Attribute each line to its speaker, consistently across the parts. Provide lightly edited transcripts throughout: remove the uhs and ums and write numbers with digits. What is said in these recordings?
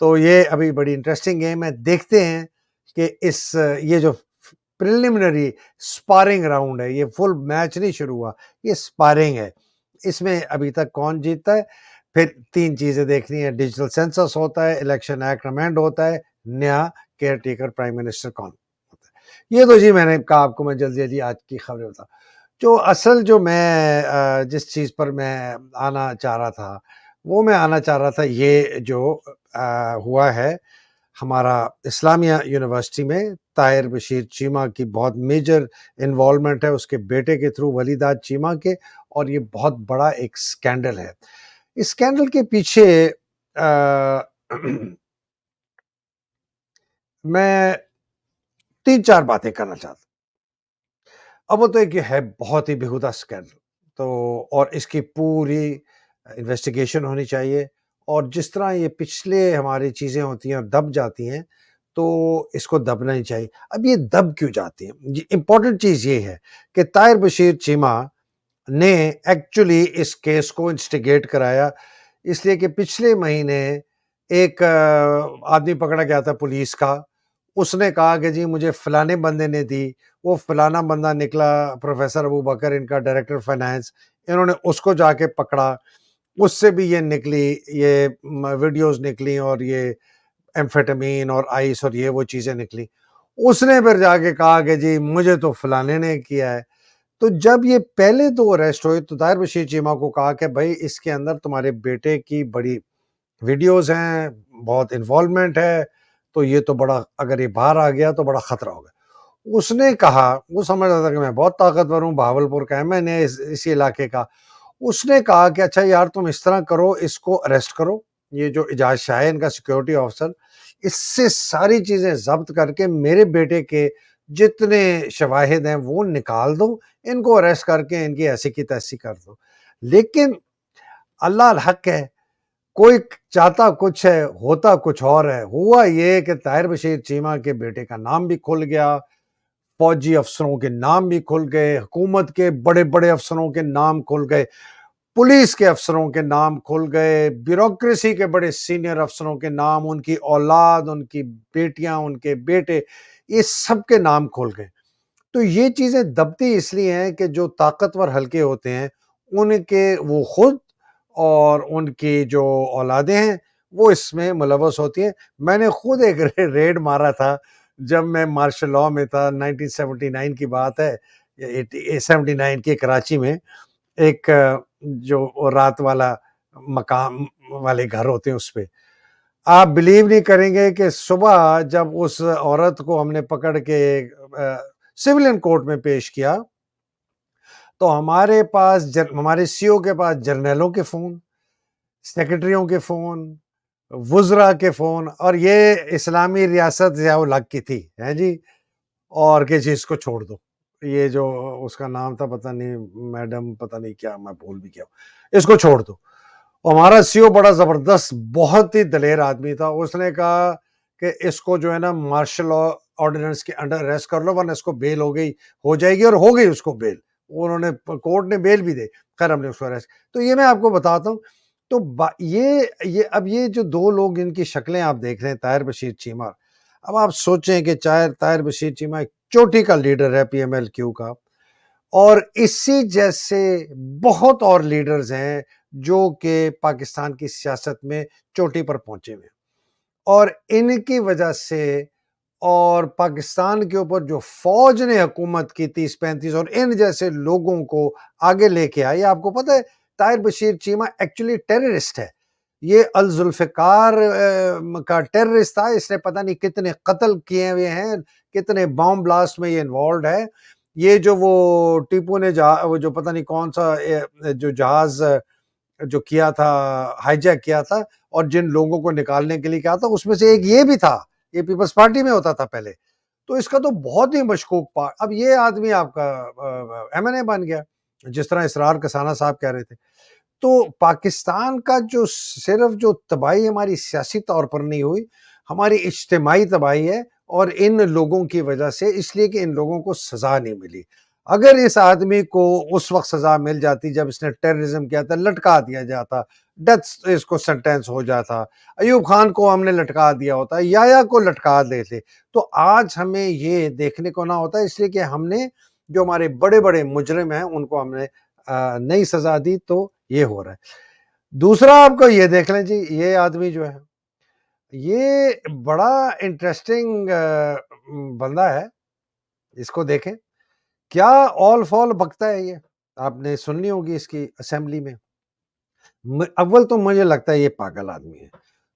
Speaker 1: تو یہ ابھی بڑی انٹرسٹنگ گیم ہے. دیکھتے ہیں کہ یہ جو پریلیمنری سپارنگ راؤنڈ ہے، یہ فل میچ نہیں شروع ہوا، یہ سپارنگ ہے، اس میں ابھی تک کون جیتتا ہے. پھر 3 چیزیں دیکھنی ہے، ڈیجیٹل سینسس ہوتا ہے، الیکشن ایکٹ امینڈ ہوتا ہے، نیا کیئر ٹیکر پرائم منسٹر کون ہوتا ہے. یہ تو جی میں نے کہا آپ کو میں جلدی جلدی آج کی خبریں بتا. جو میں جس چیز پر میں آنا چاہ رہا تھا، وہ میں آنا چاہ رہا تھا یہ جو ہوا ہے ہمارا اسلامیہ یونیورسٹی میں. طاہر بشیر چیمہ کی بہت میجر انوالومنٹ ہے اس کے بیٹے کے تھرو، ولیداد چیمہ کے، اور یہ بہت بڑا ایک سکینڈل ہے. اس سکینڈل کے پیچھے میں 3-4 باتیں کرنا چاہتا ہوں. اب وہ تو ایک ہے بہت ہی بیہودہ سکینڈل، تو اور اس کی پوری انویسٹیگیشن ہونی چاہیے، اور جس طرح یہ پچھلے ہماری چیزیں ہوتی ہیں اور دب جاتی ہیں تو اس کو دبنا ہی چاہیے. اب یہ دب کیوں جاتی ہیں؟ امپورٹنٹ چیز یہ ہے کہ طاہر بشیر چیمہ نے ایکچولی اس کیس کو انسٹیگیٹ کرایا، اس لیے کہ پچھلے مہینے ایک آدمی پکڑا گیا تھا پولیس کا. اس نے کہا کہ جی مجھے فلانے بندے نے دی، وہ فلانا بندہ نکلا پروفیسر ابو بکر، ان کا ڈائریکٹر فائنانس. انہوں نے اس کو جا کے پکڑا، اس سے بھی یہ نکلی، یہ ویڈیوز نکلی، اور یہ ایمفیٹامین اور آئس اور یہ وہ چیزیں نکلی. اس نے پھر جا کے کہا کہ جی مجھے تو فلانے نے کیا ہے. تو جب یہ پہلے تو اریسٹ ہوئے تو طاہر بشیر چیمہ کو کہا کہ بھائی اس کے اندر تمہارے بیٹے کی بڑی ویڈیوز ہیں، بہت انوالومنٹ ہے، تو یہ تو بڑا، اگر یہ باہر آ گیا تو بڑا خطرہ ہوگا. اس نے کہا، وہ سمجھ رہا تھا کہ میں بہت طاقتور ہوں، بہاولپور کا ایم این اے اسی علاقے کا. اس نے کہا کہ اچھا یار تم اس طرح کرو، اس کو اریسٹ کرو، یہ جو اعجاز شاہ ہے ان کا سیکیورٹی آفیسر، اس سے ساری چیزیں ضبط کر کے میرے بیٹے کے جتنے شواہد ہیں وہ نکال دو، ان کو اریسٹ کر کے ان کی ایسی کی تیسی کر دو. لیکن اللہ الحق ہے، کوئی چاہتا کچھ ہے ہوتا کچھ اور ہے. ہوا یہ کہ طاہر بشیر چیمہ کے بیٹے کا نام بھی کھل گیا، فوجی افسروں کے نام بھی کھل گئے، حکومت کے بڑے بڑے افسروں کے نام کھل گئے، پولیس کے افسروں کے نام کھل گئے، بیوروکریسی کے بڑے سینئر افسروں کے نام، ان کی اولاد، ان کی بیٹیاں، ان کے بیٹے، یہ سب کے نام کھل گئے. تو یہ چیزیں دبتی اس لیے ہیں کہ جو طاقتور حلقے ہوتے ہیں ان کے وہ خود اور ان کی جو اولادیں ہیں وہ اس میں ملوث ہوتی ہیں. میں نے خود ایک ریڈ مارا تھا جب میں مارشل لاء میں تھا، 1979 کی بات ہے، 79 کی، کراچی میں ایک جو رات والا مقام والے گھر ہوتے ہیں اس پہ. آپ بلیو نہیں کریں گے کہ صبح جب اس عورت کو ہم نے پکڑ کے سیولین کورٹ میں پیش کیا تو ہمارے پاس ہمارے سی او کے پاس جرنیلوں کے فون، سیکرٹریوں کے فون، وزراء کے فون، اور یہ اسلامی ریاست ضیاء الحق کی تھی ہے جی، اور کہ جی اس کو چھوڑ دو، یہ جو اس کا نام تھا پتہ نہیں میڈم، پتہ نہیں کیا، میں بھول بھی گیا، اس کو چھوڑ دو. ہمارا سی او بڑا زبردست، بہت ہی دلیر آدمی تھا. اس نے کہا کہ اس کو جو ہے نا مارشل لاء آرڈیننس کے انڈر اریسٹ کر لو ورنہ اس کو بیل ہو جائے گی، اور ہو گئی اس کو بیل. انہوں نے کورٹ نے بیل بھی دے، خیر ہم نے اس کو اریسٹ. تو یہ میں آپ کو بتاتا ہوں. تو یہ اب یہ جو 2 لوگ ان کی شکلیں آپ دیکھ رہے ہیں، طاہر بشیر چیمہ. اب آپ سوچیں کہ طاہر بشیر چیمہ ایک چوٹی کا لیڈر ہے پی ایم ایل کیو کا، اور اسی جیسے بہت اور لیڈرز ہیں جو کہ پاکستان کی سیاست میں چوٹی پر پہنچے ہوئے ہیں، اور ان کی وجہ سے اور پاکستان کے اوپر جو فوج نے حکومت کی 30-35 اور ان جیسے لوگوں کو آگے لے کے آئی. آپ کو پتہ ہے طاہر بشیر چیمہ ایکچولی ٹیررسٹ ہے، یہ الذوالفقار کا ٹیررسٹ تھا. اس نے پتہ نہیں کتنے قتل کیے ہوئے ہیں، کتنے بام بلاسٹ میں یہ انوالوڈ ہے. یہ جو وہ ٹیپو نے وہ جو پتہ نہیں کون سا جو جہاز جو کیا تھا، ہائی جیک کیا تھا، اور جن لوگوں کو نکالنے کے لیے کیا تھا، اس میں سے ایک یہ بھی تھا. یہ پیپلز پارٹی میں ہوتا تھا پہلے. تو اس کا تو بہت ہی مشکوک پارٹ. اب یہ آدمی آپ کا ایم این اے بن گیا، جس طرح اسرار کسانہ صاحب کہہ رہے تھے. تو پاکستان کا جو صرف جو تباہی ہماری سیاسی طور پر نہیں ہوئی، ہماری اجتماعی تباہی ہے، اور ان لوگوں کی وجہ سے، اس لیے کہ ان لوگوں کو سزا نہیں ملی. اگر اس آدمی کو اس وقت سزا مل جاتی جب اس نے ٹیررزم کیا تھا، لٹکا دیا جاتا، ڈیتھ اس کو سینٹینس ہو جاتا، ایوب خان کو ہم نے لٹکا دیا ہوتا، یا کو لٹکا دیتے، تو آج ہمیں یہ دیکھنے کو نہ ہوتا، اس لیے کہ ہم نے جو ہمارے بڑے بڑے مجرم ہیں ان کو ہم نے نئی سزا دی، تو یہ ہو رہا ہے۔ دوسرا آپ کو یہ دیکھ لیں جی، یہ آدمی جو ہے یہ بڑا انٹرسٹنگ بندہ ہے، اس کو دیکھیں کیا آل فال بکتا ہے، یہ آپ نے سننی ہوگی اس کی اسمبلی میں۔ اول تو مجھے لگتا ہے یہ پاگل آدمی ہے،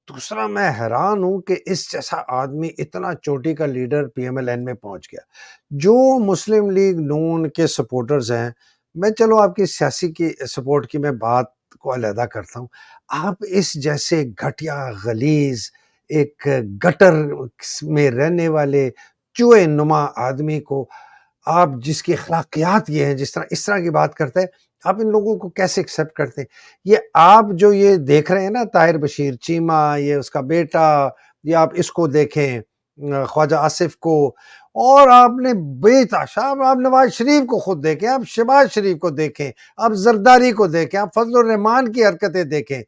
Speaker 1: دوسرا میں حیران ہوں کہ اس جیسا آدمی اتنا چوٹی کا leader P M L N میں پہنچ گیا۔ جو مسلم لیگ نون کے سپورٹرز ہیں، میں چلو آپ کی سیاسی کی سپورٹ کی میں بات کو علیحدہ کرتا ہوں، آپ اس جیسے گھٹیا غلیظ ایک گٹر میں رہنے والے چوہے نما آدمی کو، آپ جس کی اخلاقیات یہ ہیں، جس طرح اس طرح کی بات کرتے ہیں، آپ ان لوگوں کو کیسے ایکسیپٹ کرتے ہیں؟ یہ آپ جو یہ دیکھ رہے ہیں نا، طاہر بشیر چیمہ، یہ اس کا بیٹا، یہ آپ اس کو دیکھیں، خواجہ آصف کو، اور آپ نے بے تحاشا آپ نواز شریف کو خود دیکھیں، آپ شہباز شریف کو دیکھیں، آپ زرداری کو دیکھیں، آپ فضل الرحمان کی حرکتیں دیکھیں،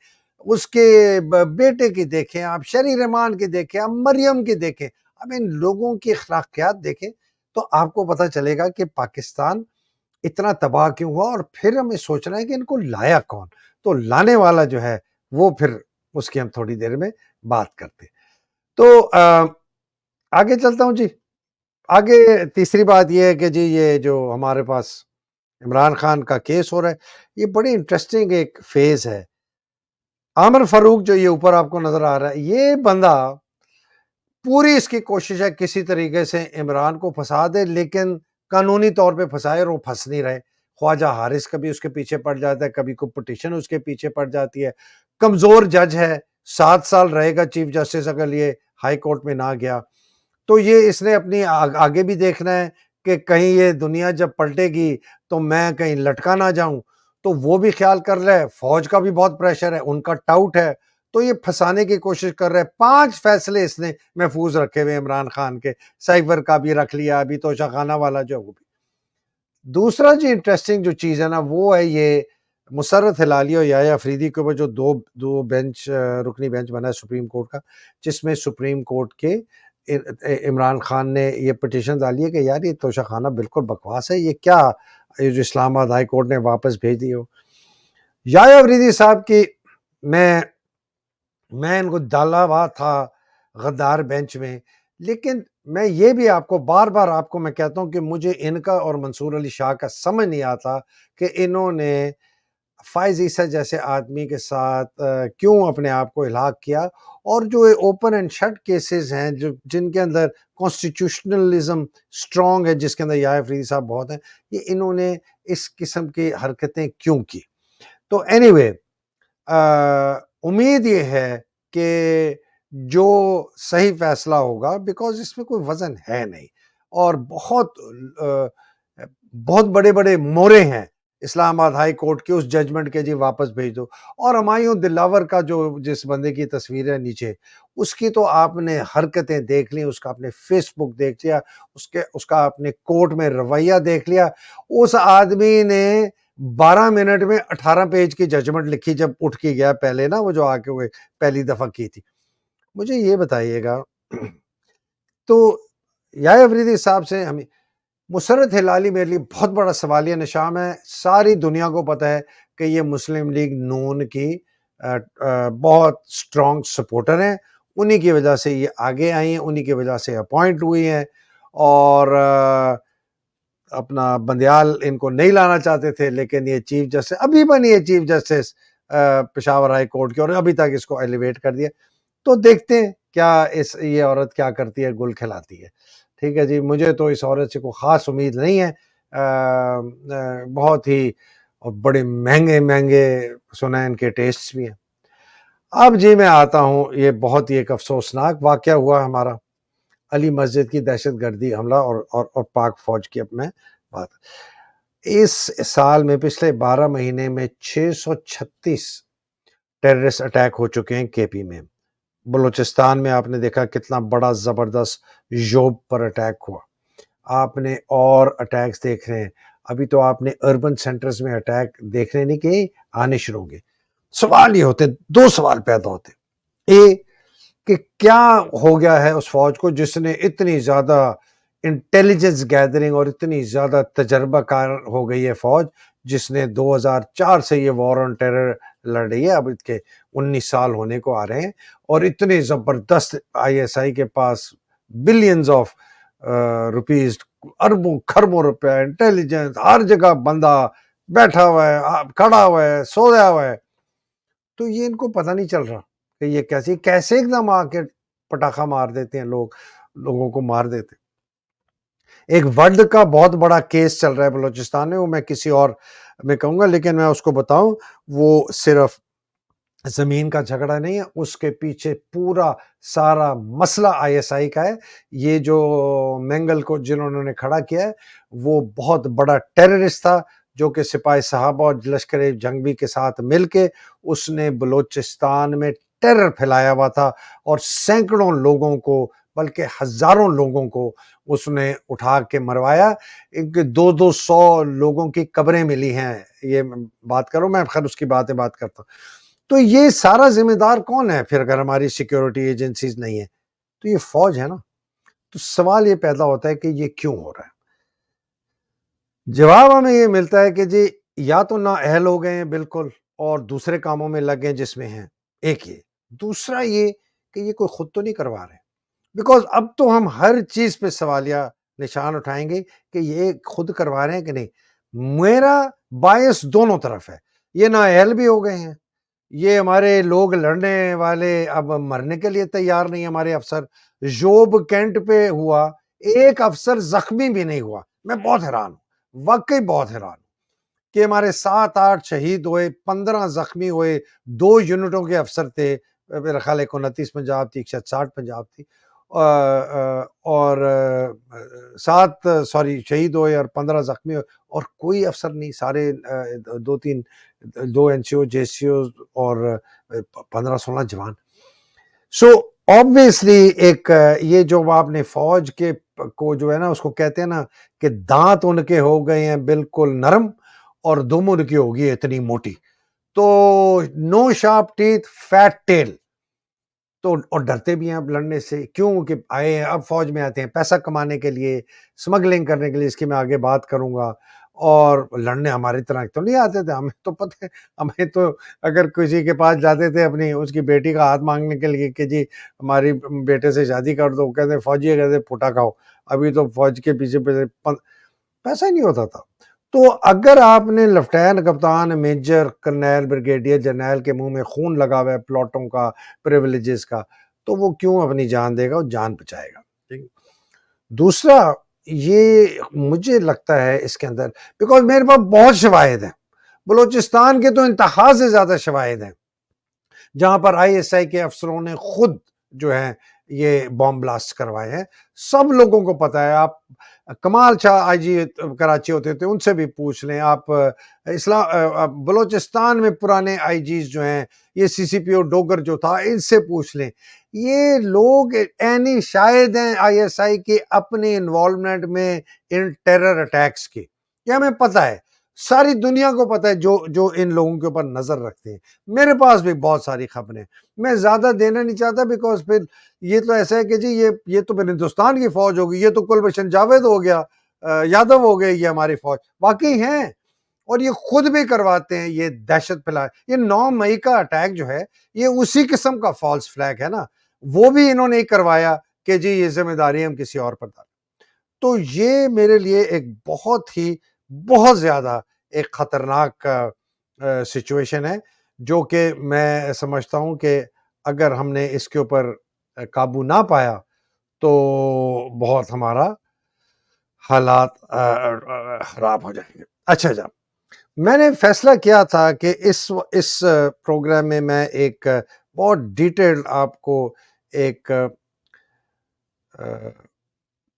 Speaker 1: اس کے بیٹے کی دیکھیں، آپ شری رحمان کی دیکھیں، آپ مریم کی دیکھیں، اب ان لوگوں کی اخلاقیات دیکھیں، تو آپ کو پتہ چلے گا کہ پاکستان اتنا تباہ کیوں ہوا، اور پھر ہمیں سوچنا ہے کہ ان کو لایا کون، تو لانے والا جو ہے وہ پھر اس کی ہم تھوڑی دیر میں بات کرتے۔ تو آگے چلتا ہوں جی۔ آگے تیسری بات یہ ہے کہ جی یہ جو ہمارے پاس عمران خان کا کیس ہو رہا ہے، یہ بڑی انٹرسٹنگ ایک فیز ہے۔ عامر فاروق جو یہ اوپر آپ کو نظر آ رہا ہے، یہ بندہ پوری اس کی کوشش ہے کسی طریقے سے عمران کو پھنسا دے، لیکن قانونی طور پہ پھنسائے، اور وہ پھنس نہیں رہے۔ خواجہ حارث کبھی اس کے پیچھے پڑ جاتا ہے، کبھی کوئی پٹیشن اس کے پیچھے پڑ جاتی ہے، کمزور جج ہے، 7 سال رہے گا چیف جسٹس اگر یہ ہائی کورٹ میں نہ گیا، تو یہ اس نے اپنی آگے بھی دیکھنا ہے کہ کہیں یہ دنیا جب پلٹے گی تو میں کہیں لٹکا نہ جاؤں، تو وہ بھی خیال کر رہا ہے، فوج کا بھی بہت پریشر ہے، ان کا ٹاؤٹ ہے، تو یہ پھنسانے کی کوشش کر رہے ہیں۔ 5 فیصلے اس نے محفوظ رکھے ہوئے عمران خان کے، سائبر کا بھی رکھ لیا، ابھی توشہ خانہ والا جو وہ بھی۔ دوسرا جی انٹرسٹنگ جو چیز ہے نا، وہ ہے یہ مسرت ہلالی اور یحییٰ افریدی کے اوپر جو دو بینچ رکنی بینچ بنا ہے سپریم کورٹ کا، جس میں سپریم کورٹ کے عمران خان نے یہ پٹیشن ڈالی ہے کہ یار یہ توشہ خانہ بالکل بکواس ہے، یہ کیا یہ جو اسلام آباد ہائی کورٹ نے واپس بھیج دی ہو۔ یحییٰ افریدی صاحب کی میں ان کو ڈالا ہوا تھا غدار بینچ میں، لیکن میں یہ بھی آپ کو بار بار آپ کو میں کہتا ہوں کہ مجھے ان کا اور منصور علی شاہ کا سمجھ نہیں آتا کہ انہوں نے فائز عیسیٰ جیسے آدمی کے ساتھ کیوں اپنے آپ کو ہلاک کیا، اور جو اوپن اینڈ شٹ کیسز ہیں جن کے اندر کانسٹیٹیوشنلزم سٹرونگ ہے، جس کے اندر یحییٰ افریدی صاحب بہت ہیں، یہ انہوں نے اس قسم کی حرکتیں کیوں کی؟ تو اینی وے امید یہ ہے کہ جو صحیح فیصلہ ہوگا، بیکاز اس میں کوئی وزن ہے نہیں، اور بہت بڑے بڑے مورے ہیں اسلام آباد ہائی کورٹ کے اس ججمنٹ کے، جی واپس بھیج دو۔ اور ہمایوں دلاور کا جو جس بندے کی تصویر ہے نیچے، اس کی تو آپ نے حرکتیں دیکھ لی، اس کا آپ نے فیس بک دیکھ لیا، اس کا آپ نے کورٹ میں رویہ دیکھ لیا۔ اس آدمی نے 12 منٹ میں 18 پیج کی ججمنٹ لکھی جب اٹھ کے گیا پہلے نا، وہ جو آ کے وہ پہلی دفعہ کی تھی۔ مجھے یہ بتائیے گا، تو یحییٰ افریدی صاحب سے ہمیں مسرت ہلالی میرے لیے بہت بڑا سوالیہ نشان ہے۔ ساری دنیا کو پتہ ہے کہ یہ مسلم لیگ نون کی بہت سٹرونگ سپورٹر ہیں، انہی کی وجہ سے یہ آگے آئی ہیں، انہی کی وجہ سے اپوائنٹ ہوئی ہیں، اور اپنا بندیال ان کو نہیں لانا چاہتے تھے، لیکن یہ چیف جسٹس ابھی بنی ہے، chief justice Peshawar high court کی، اور ابھی تک اس کو ایلیویٹ کر دیا۔ تو دیکھتے ہیں کیا یہ عورت کیا کرتی ہے، گل کھلاتی ہے۔ ٹھیک ہے جی، مجھے تو اس عورت سے کوئی خاص امید نہیں ہے، بہت ہی بڑے مہنگے سنا ان کے ٹیسٹ بھی ہیں۔ اب جی میں آتا ہوں، یہ بہت ہی ایک افسوسناک واقعہ ہوا ہمارا، علی مسجد کی دہشت گردی حملہ اور پاک فوج کی۔ اب میں بات اس سال میں پچھلے 12 مہینے میں 636 ٹیررسٹ اٹیک ہو چکے ہیں کے پی میں۔ بلوچستان میں آپ نے دیکھا کتنا بڑا زبردست یوب پر اٹیک ہوا، آپ نے اور اٹیکس دیکھ رہے ہیں، ابھی تو آپ نے اربن سینٹرز میں اٹیک دیکھنے نہیں کہ آنے شروع ہوں گے. سوال یہ ہوتے, دو سوال پیدا ہوتے. اے کہ کیا ہو گیا ہے اس فوج کو جس نے اتنی زیادہ انٹیلیجنس گیدرنگ اور اتنی زیادہ تجربہ کار ہو گئی ہے فوج, جس نے 2004 سے یہ وار آن ٹیرر لڑ رہی ہے, اب اس کے 19 سال ہونے کو آ رہے ہیں, اور اتنے زبردست آئی ایس آئی کے پاس بلینز آف روپیز, اربوں کھربوں روپے, انٹیلیجنس, ہر جگہ بندہ بیٹھا ہوا ہے, کھڑا ہوا ہے, سویا ہوا ہے. تو یہ ان کو پتہ نہیں چل رہا کہ یہ کیسے ایک دم آ کے پٹاخہ مار دیتے ہیں, لوگوں کو مار دیتے. ایک ورلڈ کا بہت بڑا کیس چل رہا ہے بلوچستان میں, وہ میں کسی اور میں کہوں گا, لیکن میں اس کو بتاؤں, وہ صرف زمین کا جھگڑا نہیں ہے, اس کے پیچھے پورا سارا مسئلہ آئی ایس آئی کا ہے. یہ جو مینگل کو جنہوں نے کھڑا کیا ہے وہ بہت بڑا ٹیررسٹ تھا, جو کہ سپاہی صحابہ اور لشکر جنگی کے ساتھ مل کے اس نے بلوچستان میں ٹیرر پھیلایا ہوا تھا, اور سینکڑوں لوگوں کو بلکہ ہزاروں لوگوں کو اس نے اٹھا کے مروایا. 200 لوگوں کی قبریں ملی ہیں, یہ بات کروں میں, خیر اس کی بات کرتا ہوں. تو یہ سارا ذمہ دار کون ہے پھر اگر ہماری سیکیورٹی ایجنسیز نہیں ہیں؟ تو یہ فوج ہے نا. تو سوال یہ پیدا ہوتا ہے کہ یہ کیوں ہو رہا ہے؟ جواب ہمیں یہ ملتا ہے کہ جی یا تو نا اہل ہو گئے ہیں بالکل اور دوسرے کاموں میں لگ گئے جس میں ہیں, ایک یہ. دوسرا یہ کہ یہ کوئی خود تو نہیں کروا رہے, بیکاز اب تو ہم ہر چیز پہ سوالیہ نشان اٹھائیں گے کہ یہ خود کروا رہے ہیں کہ نہیں. میرا باعث دونوں طرف ہے, یہ نا اہل بھی ہو گئے ہیں, یہ ہمارے لوگ لڑنے والے اب مرنے کے لیے تیار نہیں. ہمارے افسر جوب کینٹ پہ ہوا, ایک افسر زخمی بھی نہیں ہوا. میں بہت حیران ہوں, واقعی بہت حیران ہوں کہ ہمارے 7-8 شہید ہوئے, 15 زخمی ہوئے, 2 یونٹوں کے افسر تھے, میرا خیال ہے 29 پنجاب تھی, 60 پنجاب تھی, اور 7 شہید ہوئے اور 15 زخمی ہوئے, اور کوئی افسر نہیں. سارے 2 این سی او, جے سی او اور 15-16 جوان. سو obviously ایک یہ جو آپ نے فوج کے کو جو ہے نا, اس کو کہتے ہیں نا کہ دانت ان کے ہو گئے ہیں بالکل نرم اور دم ان کی ہوگی اتنی موٹی. تو نو شارپ ٹیتھ فیٹ ٹیل. تو اور ڈرتے بھی ہیں اب لڑنے سے, کیوں کہ آئے ہیں اب فوج میں آتے ہیں پیسہ کمانے کے لیے, سمگلنگ کرنے کے لیے, اس کی میں آگے بات کروں گا. اور لڑنے ہماری طرح تو نہیں آتے تھے, ہمیں تو پتہ ہے, ہمیں تو اگر کسی کے پاس جاتے تھے اپنی اس کی بیٹی کا ہاتھ مانگنے کے لیے کہ جی ہماری بیٹے سے شادی کر دو, کہتے فوجی کہتے پھوٹا کھاؤ. ابھی تو فوج کے پیچھے پیسہ ہی نہیں ہوتا تھا. تو اگر آپ نے لیفٹیننٹ کپتان, میجر, کرنیل, بریگیڈیئر جرنیل کے منہ میں خون لگا ہوا ہے پلاٹوں کا, پریویلیجز کا, تو وہ کیوں اپنی جان دے گا, وہ جان بچائے گا. دوسرا یہ مجھے لگتا ہے اس کے اندر, بیکاز میرے پاس بہت شواہد ہیں, بلوچستان کے تو انتہا سے زیادہ شواہد ہیں جہاں پر آئی ایس آئی کے افسروں نے خود جو ہے یہ بام بلاسٹ کروائے ہیں. سب لوگوں کو پتا ہے. آپ کمال شاہ آئی جی کراچی ہوتے تھے, ان سے بھی پوچھ لیں. آپ بلوچستان میں پرانے آئی جیز جو ہیں, یہ سی سی پی او ڈوگر جو تھا, ان سے پوچھ لیں. یہ لوگ اینی شاہد ہیں آئی ایس آئی کے اپنے انوالومنٹ میں ان ٹیرر اٹیکس کے. یہ ہمیں پتہ ہے, ساری دنیا کو پتہ ہے جو ان لوگوں کے اوپر نظر رکھتے ہیں. میرے پاس بھی بہت ساری خبریں, میں زیادہ دینا نہیں چاہتا, بیکاز پھر یہ تو ایسا ہے کہ جی یہ تو پھر ہندوستان کی فوج ہوگی, یہ تو کلبھشن جاوید ہو گیا, یادو ہو گئے, یہ ہماری فوج. واقعی ہیں, اور یہ خود بھی کرواتے ہیں یہ دہشت پھیلا. یہ 9 مئی کا اٹیک جو ہے یہ اسی قسم کا فالس فلیگ ہے نا, وہ بھی انہوں نے کروایا کہ جی یہ ذمہ داری ہم کسی اور پر ڈالیں. تو یہ میرے لیے ایک بہت زیادہ ایک خطرناک سچویشن ہے, جو کہ میں سمجھتا ہوں کہ اگر ہم نے اس کے اوپر قابو نہ پایا تو بہت ہمارا حالات خراب ہو جائیں گے. اچھا جا, میں نے فیصلہ کیا تھا کہ اس پروگرام میں میں ایک بہت ڈیٹیل آپ کو ایک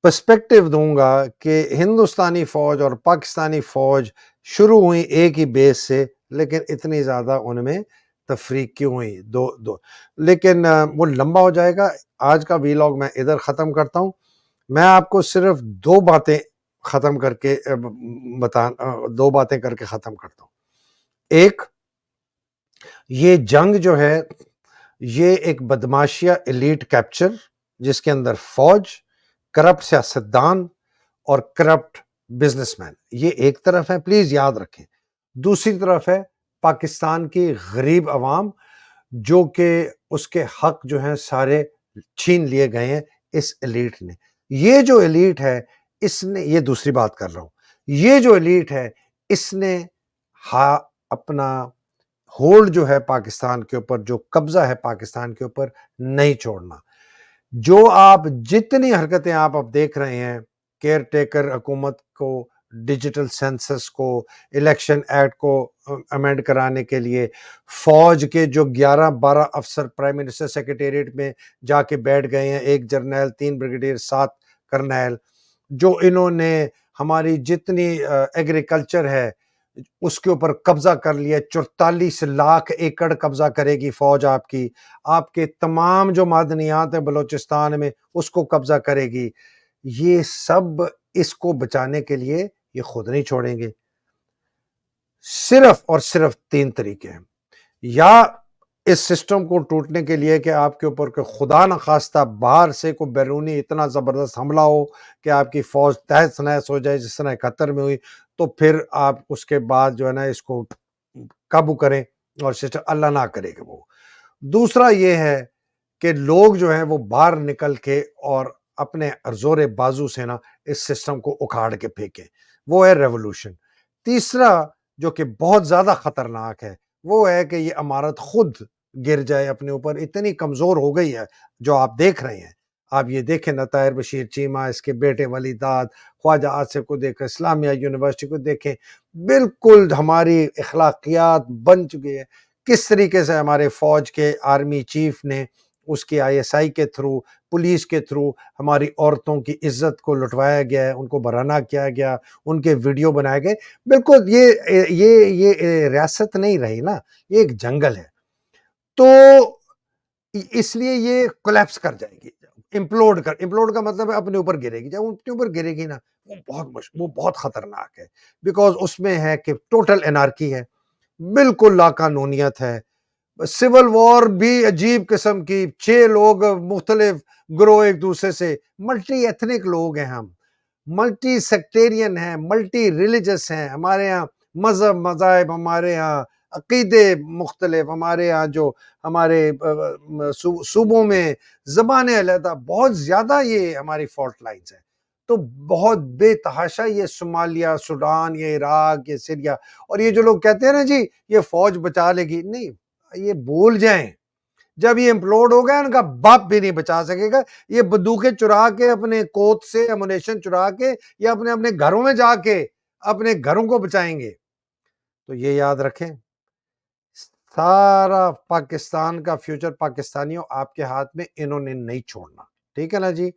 Speaker 1: پرسپیکٹیو دوں گا کہ ہندوستانی فوج اور پاکستانی فوج شروع ہوئی ایک ہی بیس سے, لیکن اتنی زیادہ ان میں تفریق کیوں ہوئی دو. لیکن وہ لمبا ہو جائے گا. آج کا ویلاگ میں ادھر ختم کرتا ہوں. میں آپ کو صرف 2 باتیں ختم کر کے دو باتیں کر کے ختم کرتا ہوں. ایک، یہ جنگ جو ہے یہ ایک بدماشیہ ایلیٹ کیپچر، جس کے اندر فوج، کرپٹ سیاستدان اور کرپٹ بزنس مین، یہ ایک طرف ہے، پلیز یاد رکھیں. دوسری طرف ہے پاکستان کی غریب عوام، جو کہ اس کے حق جو ہیں سارے چھین لیے گئے ہیں اس ایلیٹ نے. یہ جو ایلیٹ ہے اس نے، یہ دوسری بات کر رہا ہوں، یہ جو ایلیٹ ہے اس نے اپنا ہولڈ جو ہے پاکستان کے اوپر، جو قبضہ ہے پاکستان کے اوپر، نہیں چھوڑنا. جو آپ جتنی حرکتیں آپ اب دیکھ رہے ہیں، کیئر ٹیکر حکومت کو، ڈیجیٹل سینسس کو، الیکشن ایکٹ کو امینڈ کرانے کے لیے، فوج کے جو 11-12 افسر پرائم منسٹر سیکریٹریٹ میں جا کے بیٹھ گئے ہیں، 1 جرنیل، 3 بریگیڈیئر، 7 کرنیل، جو انہوں نے ہماری جتنی ایگریکلچر ہے اس کے اوپر قبضہ کر لیا. 44 لاکھ ایکڑ قبضہ کرے گی فوج آپ کے تمام جو معدنیات ہیں بلوچستان میں اس کو قبضہ کرے گی. یہ سب اس کو بچانے کے لیے یہ خود نہیں چھوڑیں گے. صرف اور صرف 3 طریقے ہیں. یا اس سسٹم کو ٹوٹنے کے لیے کہ آپ کے اوپر کہ خدا نخواستہ باہر سے کوئی بیرونی اتنا زبردست حملہ ہو کہ آپ کی فوج تہس نہس ہو جائے، جس طرح 71 میں ہوئی، تو پھر آپ اس کے بعد جو ہے نا اس کو قابو کریں، اور سسٹم اللہ نہ کرے کہ وہ. دوسرا یہ ہے کہ لوگ جو ہیں وہ باہر نکل کے اور اپنے زور بازو سے نا اس سسٹم کو اکھاڑ کے پھینکیں، وہ ہے ریولوشن. تیسرا جو کہ بہت زیادہ خطرناک ہے، وہ ہے کہ یہ عمارت خود گر جائے اپنے اوپر. اتنی کمزور ہو گئی ہے جو آپ دیکھ رہے ہیں. آپ یہ دیکھیں نا، طاہر بشیر چیمہ، اس کے بیٹے ولی داد، خواجہ آصف کو دیکھیں، اسلامیہ یونیورسٹی کو دیکھیں، بالکل ہماری اخلاقیات بن چکی ہے. کس طریقے سے ہمارے فوج کے آرمی چیف نے اس کی ISI کے تھرو، پولیس کے تھرو ہماری عورتوں کی عزت کو لٹوایا گیا ہے، ان کو برہنہ کیا گیا، ان کے ویڈیو بنائے گئے. بالکل یہ ریاست نہیں رہی نا، یہ ایک جنگل ہے. تو اس لیے یہ کولیپس کر جائے گی، امپلوڈ کا مطلب ہے اپنے اوپر گرے گی. جب اپنے اوپر گرے گی نا، وہ بہت خطرناک ہے، بیکاز اس میں ہے کہ ٹوٹل انارکی ہے، بالکل لا قانونیت ہے. سول وار بھی عجیب قسم کی، 6 لوگ مختلف گروہ ایک دوسرے سے، ملٹی ایتھنک لوگ ہیں، ہم ملٹی سیکٹیرین ہیں، ملٹی ریلیجس ہیں. ہمارے ہاں مذاہب، ہمارے ہاں عقیدے مختلف، ہمارے ہاں جو ہمارے صوبوں میں زبانیں علیحدہ، بہت زیادہ یہ ہماری فالٹ لائنز ہیں. تو بہت بے تحاشا یہ صومالیہ، سوڈان، یہ عراق، یہ سیریا، اور یہ جو لوگ کہتے ہیں نا جی یہ فوج بچا لے گی، نہیں، یہ بھول جائیں. جب یہ امپلوڈ ہو گیا، ان کا باپ بھی نہیں بچا سکے گا. یہ بندوقیں چرا کے اپنے کوت سے امونیشن چرا کے، یا اپنے گھروں میں جا کے اپنے گھروں کو بچائیں گے. تو یہ یاد رکھیں، سارا پاکستان کا فیوچر پاکستانیوں آپ کے ہاتھ میں، انہوں نے نہیں چھوڑنا. ٹھیک ہے نا جی؟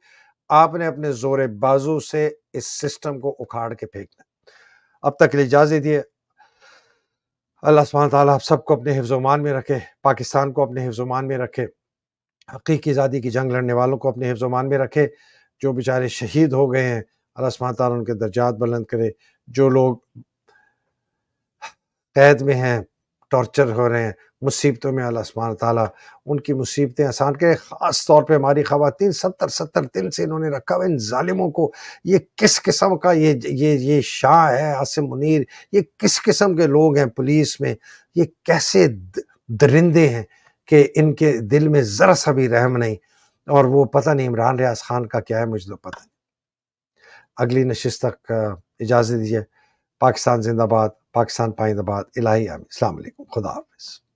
Speaker 1: آپ نے اپنے زور بازو سے اس سسٹم کو اکھاڑ کے پھینکنا. اب تک کے لیے اجازت دیے. اللہ سبحانہ تعالیٰ آپ سب کو اپنے حفظ و امان میں رکھے، پاکستان کو اپنے حفظ و امان میں رکھے، حقیقی آزادی کی جنگ لڑنے والوں کو اپنے حفظ و امان میں رکھے. جو بیچارے شہید ہو گئے ہیں، اللہ سبحانہ تعالیٰ ان کے درجات بلند کرے. جو لوگ قید میں ہیں، ٹارچر ہو رہے ہیں، مصیبتوں میں، اللہ سبحانہ تعالیٰ ان کی مصیبتیں آسان کرے. خاص طور پہ ہماری خواتین، 70 دن سے انہوں نے رکھا ہوا ان ظالموں کو. یہ کس قسم کا یہ شاہ ہے عاصم منیر، یہ کس قسم کے لوگ ہیں پولیس میں، یہ کیسے درندے ہیں کہ ان کے دل میں ذرا سا بھی رحم نہیں. اور وہ پتہ نہیں عمران ریاض خان کا کیا ہے، مجھے تو پتہ نہیں. اگلی نشست تک اجازت دیجیے. پاکستان زندہ باد، پاکستان پائندہ باد. الہی آمین. السلام علیکم، خدا حافظ.